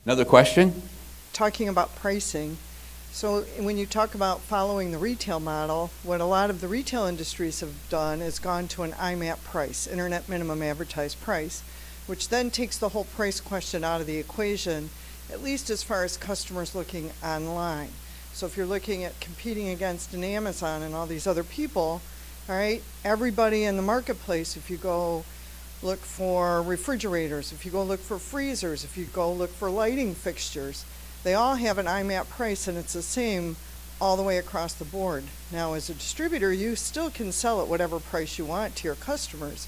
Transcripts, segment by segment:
Another question? Talking about pricing, so when you talk about following the retail model, what a lot of the retail industries have done is gone to an IMAP price, Internet Minimum Advertised Price, which then takes the whole price question out of the equation, at least as far as customers looking online. So if you're looking at competing against an Amazon and all these other people, all right, everybody in the marketplace, if you go look for refrigerators, if you go look for freezers, if you go look for lighting fixtures, they all have an IMAP price, and it's the same all the way across the board. Now, as a distributor, you still can sell at whatever price you want to your customers,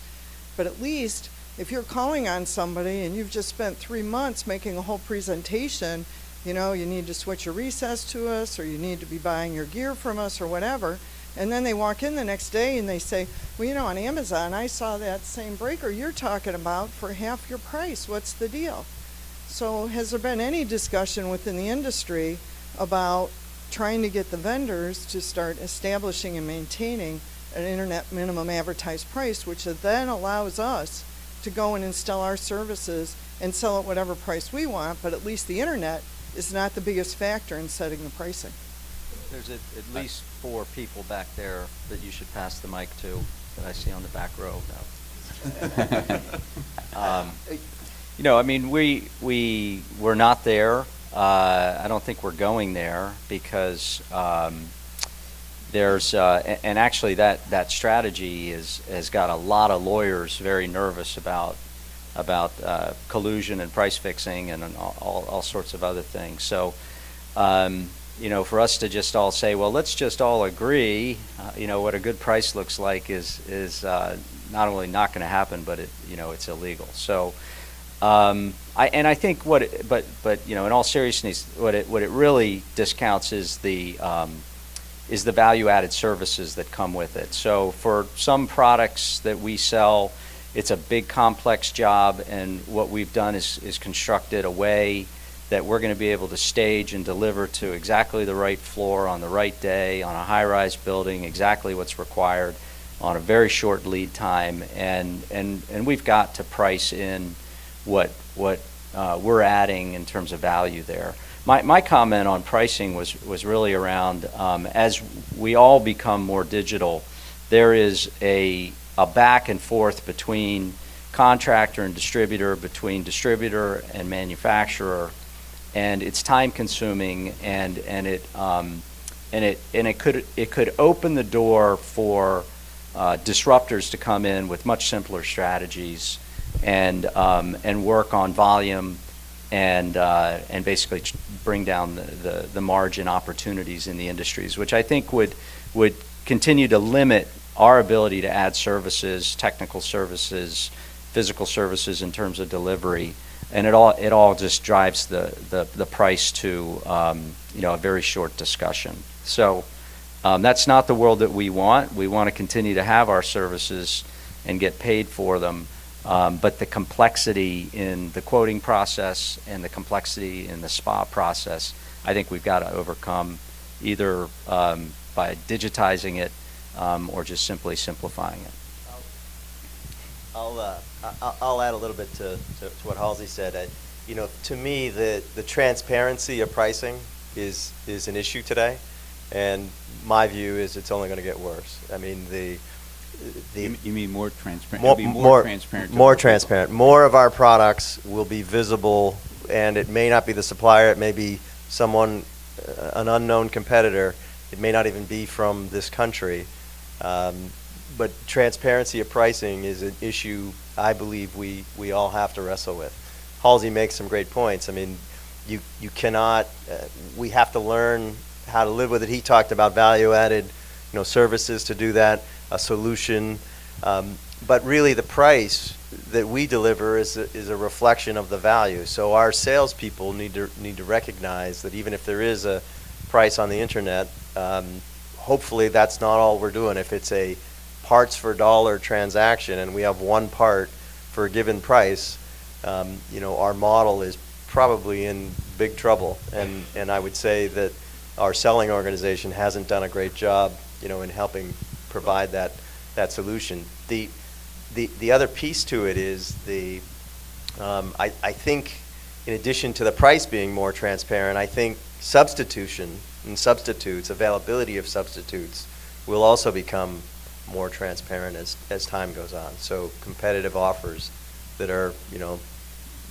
but at least if you're calling on somebody and you've just spent 3 months making a whole presentation, you know, you need to switch your recess to us, or you need to be buying your gear from us, or whatever, and then they walk in the next day and they say, well, you know, on Amazon, I saw that same breaker you're talking about for half your price. What's the deal? So has there been any discussion within the industry about trying to get the vendors to start establishing and maintaining an Internet Minimum Advertised Price, which then allows us to go and install our services and sell at whatever price we want, but at least the Internet is not the biggest factor in setting the pricing? There's at least 4 people back there that you should pass the mic to that I see on the back row. No. You know, I mean, we're not there. I don't think we're going there because there's and actually that strategy has got a lot of lawyers very nervous about collusion and price fixing and all sorts of other things. So. You know, for us to just all say, well, let's just all agree, you know, what a good price looks like is not only not going to happen, but it's illegal. So, I think but you know, in all seriousness, what it really discounts is the value-added services that come with it. So, for some products that we sell, it's a big complex job, and what we've done is constructed a way that we're going to be able to stage and deliver to exactly the right floor on the right day on a high-rise building, exactly what's required on a very short lead time, and we've got to price in what we're adding in terms of value there. My comment on pricing was really around as we all become more digital, there is a back and forth between contractor and distributor, between distributor and manufacturer. And it's time consuming, and it could open the door for disruptors to come in with much simpler strategies and work on volume and basically bring down the margin opportunities in the industries, which I think would continue to limit our ability to add services, technical services, physical services in terms of delivery. And it all just drives the price to a very short discussion. So that's not the world that we want. We want to continue to have our services and get paid for them. But the complexity in the quoting process and the complexity in the SPA process, I think we've got to overcome either by digitizing it or just simply simplifying it. I'll add a little bit to what Halsey said. To me, the transparency of pricing is an issue today, and my view is it's only going to get worse. I mean, You mean more transparent? More transparent. More transparent. More of our products will be visible, and it may not be the supplier. It may be someone, an unknown competitor. It may not even be from this country. But transparency of pricing is an issue I believe we all have to wrestle with. Halsey makes some great points. I mean, you cannot. We have to learn how to live with it. He talked about value-added, services to do that, a solution. But really, the price that we deliver is a reflection of the value. So our salespeople need to recognize that even if there is a price on the internet, hopefully that's not all we're doing. If it's a parts for dollar transaction and we have one part for a given price, our model is probably in big trouble. And I would say that our selling organization hasn't done a great job, in helping provide that solution. The other piece to it is I think in addition to the price being more transparent, I think substitution and substitutes, availability of substitutes, will also become more transparent as time goes on. So competitive offers that are,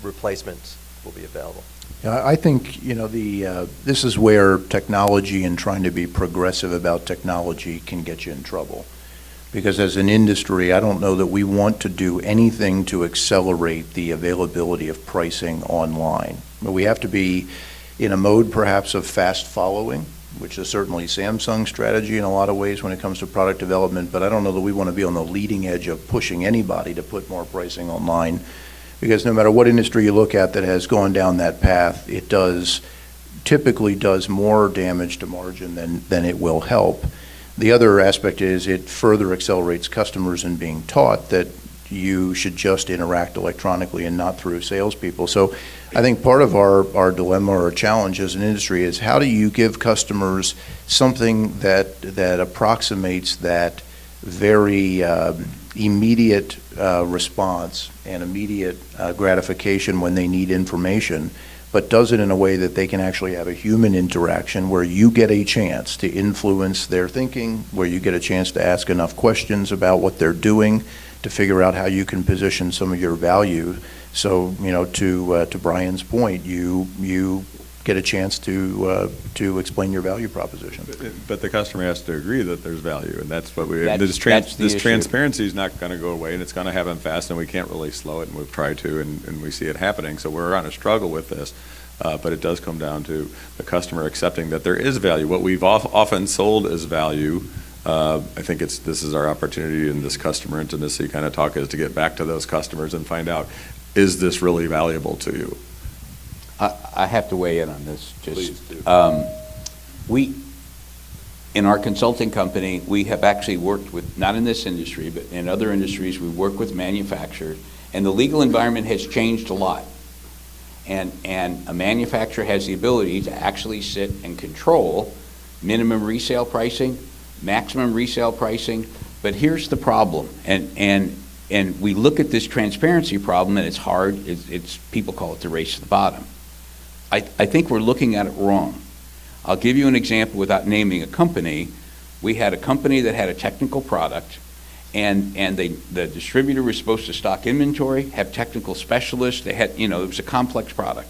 replacements will be available. Yeah, I think, this is where technology and trying to be progressive about technology can get you in trouble. Because as an industry, I don't know that we want to do anything to accelerate the availability of pricing online. But we have to be in a mode perhaps of fast following, which is certainly Samsung's strategy in a lot of ways when it comes to product development, but I don't know that we want to be on the leading edge of pushing anybody to put more pricing online, because no matter what industry you look at that has gone down that path, it typically does more damage to margin than it will help. The other aspect is it further accelerates customers in being taught that you should just interact electronically and not through salespeople. So I think part of our dilemma or challenge as an industry is how do you give customers something that approximates that very immediate response and immediate gratification when they need information, but does it in a way that they can actually have a human interaction where you get a chance to influence their thinking, where you get a chance to ask enough questions about what they're doing to figure out how you can position some of your value. So, to Brian's point, you get a chance to explain your value proposition. But the customer has to agree that there's value, and that's what That's the this issue. transparency is not going to go away, and it's going to happen fast, and we can't really slow it, and we've tried to, and we see it happening. So we're on a struggle with this, but it does come down to the customer accepting that there is value. What we've often sold as value, I think this is our opportunity in this customer intimacy kind of talk, is to get back to those customers and find out, is this really valuable to you? I have to weigh in on this. Please do. In our consulting company, we have actually worked with, not in this industry, but in other industries, we work with manufacturers, and the legal environment has changed a lot. And a manufacturer has the ability to actually sit and control minimum resale pricing, maximum resale pricing, but here's the problem, and we look at this transparency problem, and it's hard. It's people call it the race to the bottom. I think we're looking at it wrong. I'll give you an example without naming a company. We had a company that had a technical product, and the distributor was supposed to stock inventory, have technical specialists. They had, it was a complex product,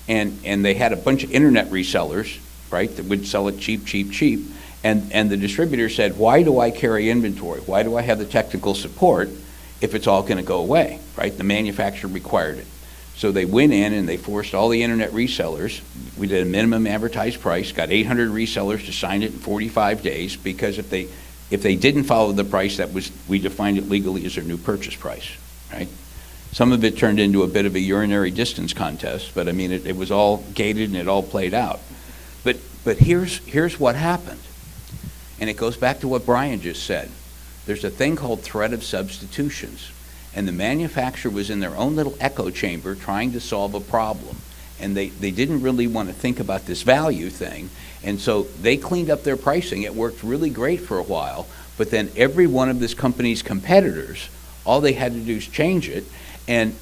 and they had a bunch of internet resellers, right, that would sell it cheap, and the distributor said, why do I carry inventory? Why do I have the technical support if it's all going to go away, right? The manufacturer required it. So they went in and they forced all the internet resellers. We did a minimum advertised price, got 800 resellers to sign it in 45 days, because if they didn't follow the price, we defined it legally as their new purchase price, right? Some of it turned into a bit of a urinary distance contest, but I mean, it was all gated and it all played out. But here's what happened. And it goes back to what Brian just said. There's a thing called threat of substitutions. And the manufacturer was in their own little echo chamber trying to solve a problem. And they didn't really want to think about this value thing. And so they cleaned up their pricing. It worked really great for a while. But then every one of this company's competitors, all they had to do is change it. And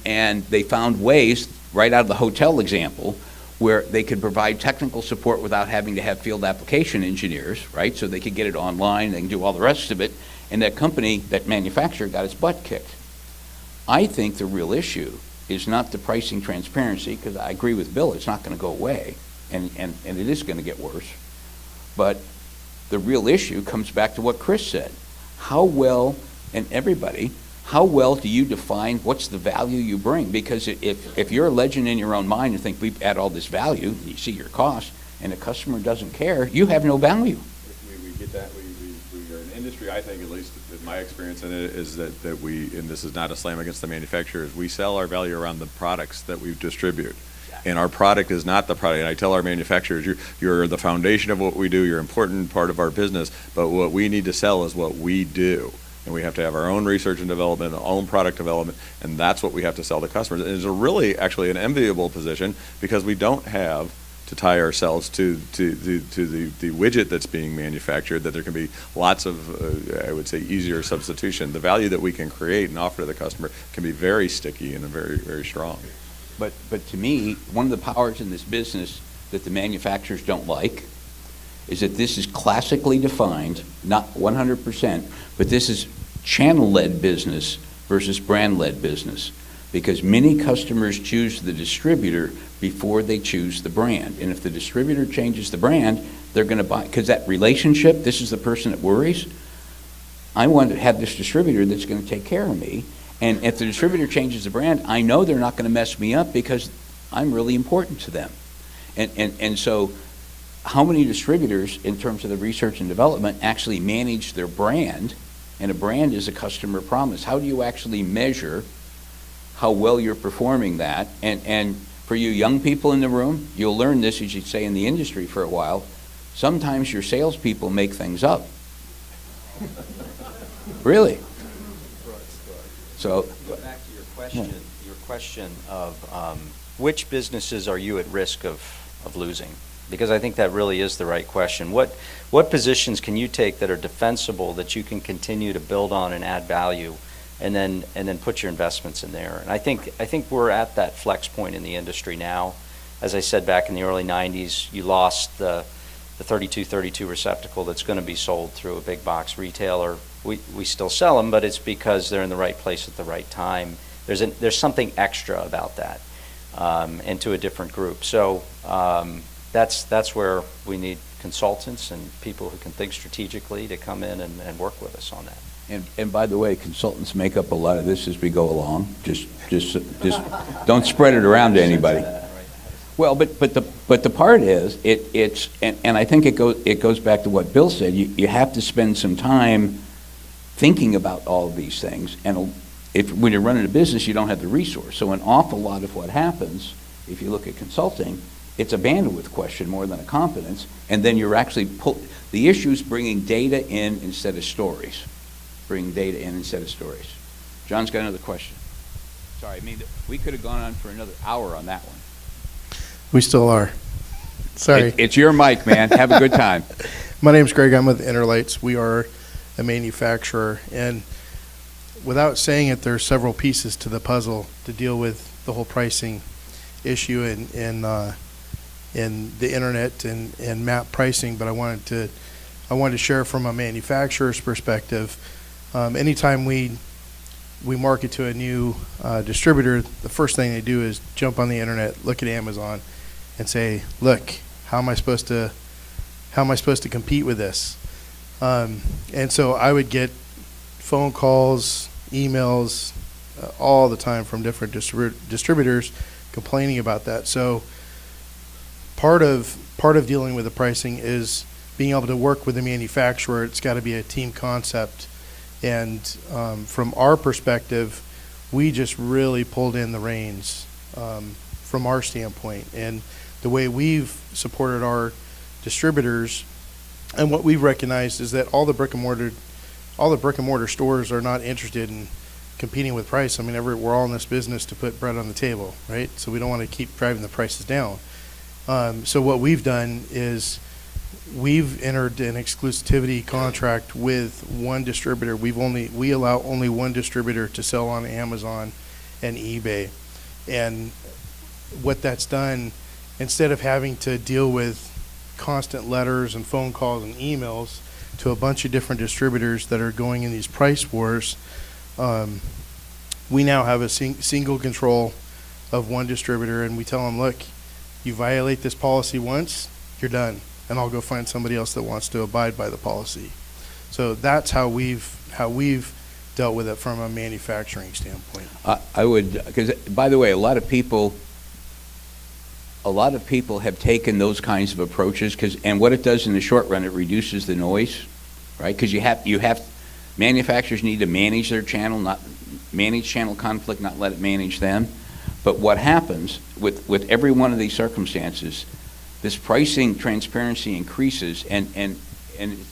they found ways, right out of the hotel example, where they could provide technical support without having to have field application engineers, right? So they could get it online, they can do all the rest of it. And that company, that manufacturer, got its butt kicked. I think the real issue is not the pricing transparency, because I agree with Bill, it's not going to go away, and it is going to get worse. But the real issue comes back to what Chris said. How well do you define what's the value you bring? Because if you're a legend in your own mind and think we've add all this value, you see your cost, and the customer doesn't care, you have no value. We get that. We are an industry, I think, at least in my experience in it, is that we, and this is not a slam against the manufacturers, we sell our value around the products that we distribute. And our product is not the product. And I tell our manufacturers, you're the foundation of what we do, you're an important part of our business, but what we need to sell is what we do. And we have to have our own research and development, our own product development, and that's what we have to sell to customers. And it's actually an enviable position, because we don't have to tie ourselves to the widget that's being manufactured, that there can be lots of, I would say, easier substitution. The value that we can create and offer to the customer can be very sticky and very, very strong. But to me, one of the powers in this business that the manufacturers don't like is that this is classically defined, not 100%, but this is channel-led business versus brand-led business, because many customers choose the distributor before they choose the brand. And if the distributor changes the brand, they're going to buy, because that relationship, this is the person that worries. I want to have this distributor that's going to take care of me. And if the distributor changes the brand, I know they're not going to mess me up because I'm really important to them. And so how many distributors, in terms of the research and development, actually manage their brand? And a brand is a customer promise. How do you actually measure how well you're performing that? And for you young people in the room, you'll learn this, as you'd say, in the industry for a while. Sometimes your salespeople make things up. Really. So, go back to your question of which businesses are you at risk of losing? Because I think that really is the right question. What positions can you take that are defensible that you can continue to build on and add value, and then put your investments in there? And I think we're at that flex point in the industry now. As I said back in the early 90s, you lost the 3232 receptacle that's going to be sold through a big box retailer. We still sell them, but it's because they're in the right place at the right time. There's something extra about that, and to a different group. So that's where we need consultants and people who can think strategically to come in and work with us on that. And by the way, consultants make up a lot of this as we go along. Just don't spread it around to anybody. Well, but the part is it's I think it goes back to what Bill said. You have to spend some time thinking about all of these things, and when you're running a business, you don't have the resource. So an awful lot of what happens, if you look at consulting, it's a bandwidth question more than a competence, and then you're actually the issue's bringing data in instead of stories. Bringing data in instead of stories. John's got another question. Sorry, I mean, we could have gone on for another hour on that one. We still are. Sorry. It's your mic, man. Have a good time. My name's Greg. I'm with Interlights. We are a manufacturer, and without saying it, there are several pieces to the puzzle to deal with the whole pricing issue in the internet and map pricing. But I wanted to share from a manufacturer's perspective. Anytime we market to a new distributor, the first thing they do is jump on the internet, look at Amazon, and say, "Look, how am I supposed to compete with this?" And so I would get phone calls, emails, all the time from different distributors complaining about that. So part of dealing with the pricing is being able to work with the manufacturer. It's got to be a team concept. And from our perspective, we just really pulled in the reins from our standpoint. And the way we've supported our distributors, and what we've recognized is that all the brick and mortar stores are not interested in competing with price. I mean, we're all in this business to put bread on the table, right? So we don't want to keep driving the prices down. So what we've done is we've entered an exclusivity contract with one distributor. We allow only one distributor to sell on Amazon and eBay. And what that's done, instead of having to deal with constant letters and phone calls and emails to a bunch of different distributors that are going in these price wars, we now have a single control of one distributor, and we tell them, look, you violate this policy once, you're done, and I'll go find somebody else that wants to abide by the policy. So that's how we've dealt with it from a manufacturing standpoint. I would, because by the way, a lot of people have taken those kinds of approaches, and what it does in the short run, it reduces the noise, right? Because manufacturers need to manage their channel, not manage channel conflict, not let it manage them. But what happens with every one of these circumstances, this pricing transparency increases, and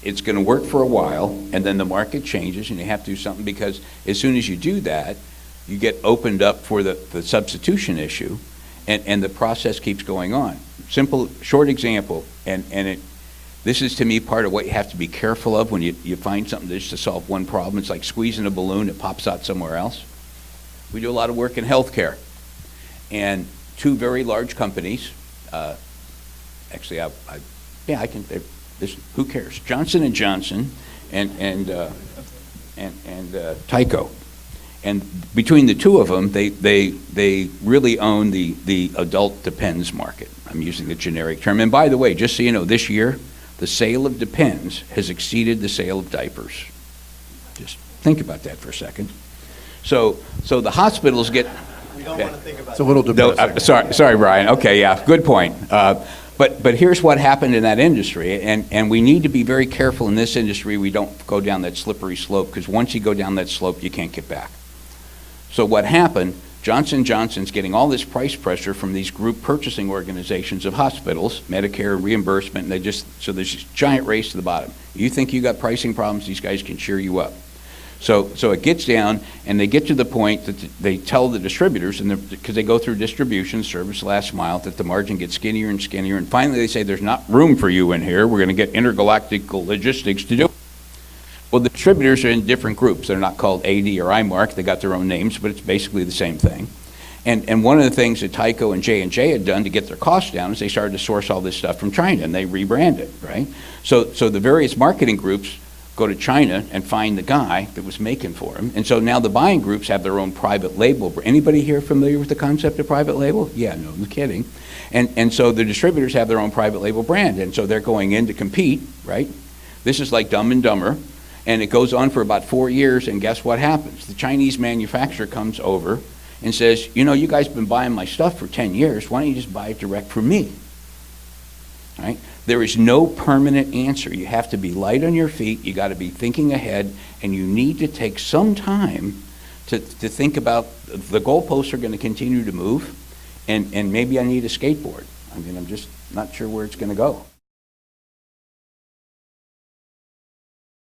it's going to work for a while, and then the market changes, and you have to do something, because as soon as you do that, you get opened up for the substitution issue, and the process keeps going on. Simple, short example, this is to me part of what you have to be careful of when you find something just to solve one problem. It's like squeezing a balloon that pops out somewhere else. We do a lot of work in healthcare. And two very large companies, actually, I can, who cares? Johnson & Johnson and Tyco. And between the two of them, they really own the adult Depends market. I'm using the generic term. And by the way, just so you know, this year, the sale of Depends has exceeded the sale of diapers. Just think about that for a second. So the hospitals get... We don't want to think about It's a little depressing. Sorry, Brian. Okay, yeah, good point. But here's what happened in that industry, and we need to be very careful in this industry we don't go down that slippery slope, because once you go down that slope, you can't get back. So what happened, Johnson & Johnson's getting all this price pressure from these group purchasing organizations of hospitals, Medicare reimbursement, and so there's this giant race to the bottom. You think you got pricing problems, these guys can cheer you up. So it gets down, and they get to the point that they tell the distributors, and because they go through distribution, service last mile, that the margin gets skinnier and skinnier, and finally they say, there's not room for you in here, we're going to get intergalactic logistics to do it. Well, the distributors are in different groups. They're not called AD or IMARC. They got their own names, but it's basically the same thing. And one of the things that Tyco and J&J had done to get their costs down is they started to source all this stuff from China, and they rebranded, right? So the various marketing groups go to China and find the guy that was making for them. And so now the buying groups have their own private label. Anybody here familiar with the concept of private label? Yeah, no kidding. And so the distributors have their own private label brand, and so they're going in to compete, right? This is like Dumb and Dumber. And it goes on for about 4 years, and guess what happens? The Chinese manufacturer comes over and says, you know, you guys have been buying my stuff for 10 years. Why don't you just buy it direct from me? Right? There is no permanent answer. You have to be light on your feet. You got to be thinking ahead, and you need to take some time to think about the goalposts are going to continue to move, and maybe I need a skateboard. I mean, I'm just not sure where it's going to go.